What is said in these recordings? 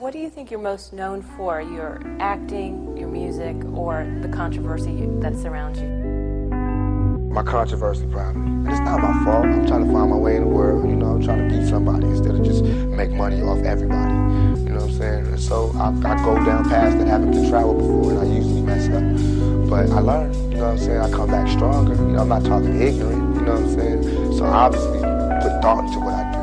What do you think you're most known for? Your acting, your music, or the controversy that surrounds you? My controversy, probably. And it's not my fault. I'm trying to find my way in the world, you know, I'm trying to be somebody instead of just make money off everybody. You know what I'm saying? And so I go down past it, having to travel before, and I usually mess up. But I learn, you know what I'm saying? I come back stronger. You know, I'm not talking ignorant, you know what I'm saying? So I obviously put thought into what I do.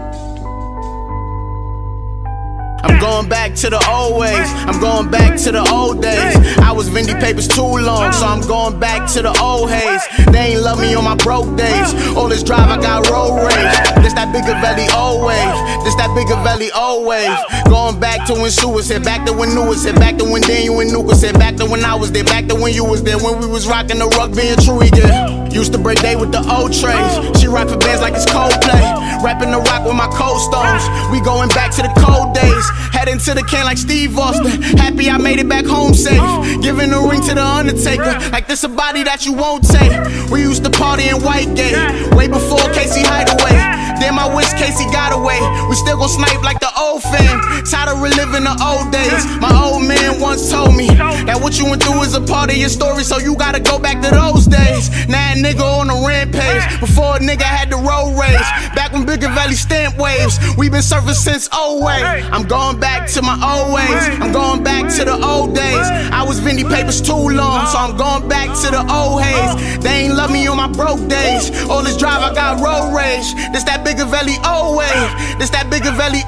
I'm going back to the old ways, I'm going back to the old days. I was Vindy Papers too long, so I'm going back to the old haze. They ain't love me on my broke days. All this drive, I got road rage. This that bigger valley old wave. This that bigger valley old wave. Going back to when Sue was here, back to when New was here, back to when Daniel and Nuke was here, back to when I was there, back to when you was there, when we was rocking the rugby and True, yeah. Used to break day with the old trays. She rock for bands like it's Coldplay. Rapping the rock with my cold stones. We going back to the cold days. Heading to the can like Steve Austin. Happy I made it back home safe. Giving a ring to the Undertaker. Like this a body that you won't take. We used to party in Whitegate. Way before Casey Hideaway. Damn, I wish Casey got away. We still gon' snipe like the old fam. Tired of reliving the old days. My old man once told me that what you went through is a part of your story, so you gotta go back to those days. Now a nigga on a rampage. Before a nigga had the road rage. Back when Bigger Valley stamp waves. We been surfing since 08. I'm going back to my old ways. I'm going back to the old days. I was Vindy Papers too long, so I'm going back to the old haze. They ain't love me on my broke days. All this drive, I got road rage. This that Bigger Valley old wave. This that Bigger Valley.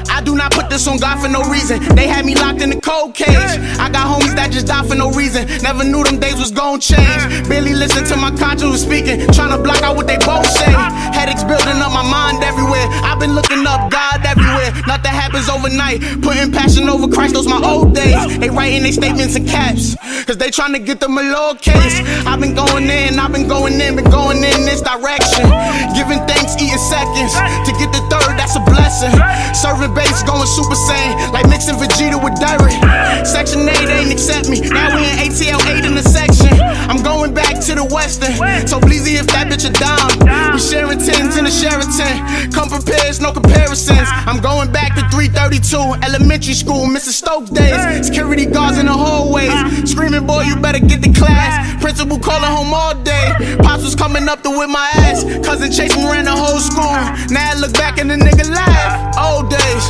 I do not put this on God for no reason. They had me locked in the cold cage. I got homies that just die for no reason. Never knew them days was gon' change. Barely listen to my conscience speaking. Tryna block out what they both say. Headaches building up my mind everywhere. I've been looking up God everywhere. Nothing happens overnight. Putting passion over Christ, those my old days. They writing their statements in caps, cause they tryna get them a lowercase. I've been going in, been going in this direction. Giving thanks, eating seconds. To get the third, that's a blessing. Serving bass, going super saiyan, like mixing Vegeta with Derek. Section 8 ain't accept me. Now we in ATL 8 in the section. I'm going back to the Western. So Bleezy if that bitch a dime. We sharing tens in the Sheraton. Come prepared, no comparisons. I'm going back to 332 elementary school, Mrs. Stokes days. Security guards in the hallways, screaming, boy, you better get to class. Principal calling home all day. Pops was coming up to whip my ass. Cousin Chase me ran the whole school. Now I look back and the nigga laugh. Old days,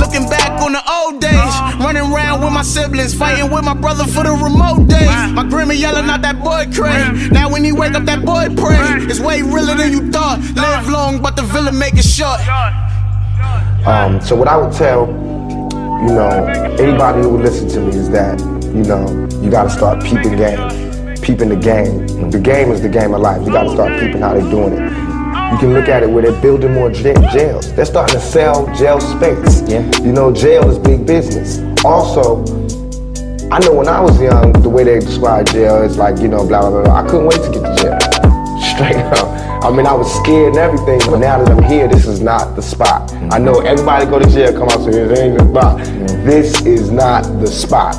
looking back on the old days. Running around with my siblings, fighting with my brother for the remote days. My grandma yelling out that boy cray. Now when he wake up, that boy pray. It's way realer than you thought. Live long, but the villain make it short. So what I would tell, you know, anybody who would listen to me is that, you know, you gotta start peeping game. Peeping the game. The game is the game of life. You gotta start peeping how they're doing it. You can look at it where they're building more jails. They're starting to sell jail space. Yeah. You know, jail is big business. Also, I know when I was young, the way they described jail is like, you know, blah, blah, blah. I couldn't wait to get to jail. Straight up. I mean, I was scared and everything, but now that I'm here, this is not the spot. I know everybody go to jail, come out and say, this ain't the spot. This is not the spot.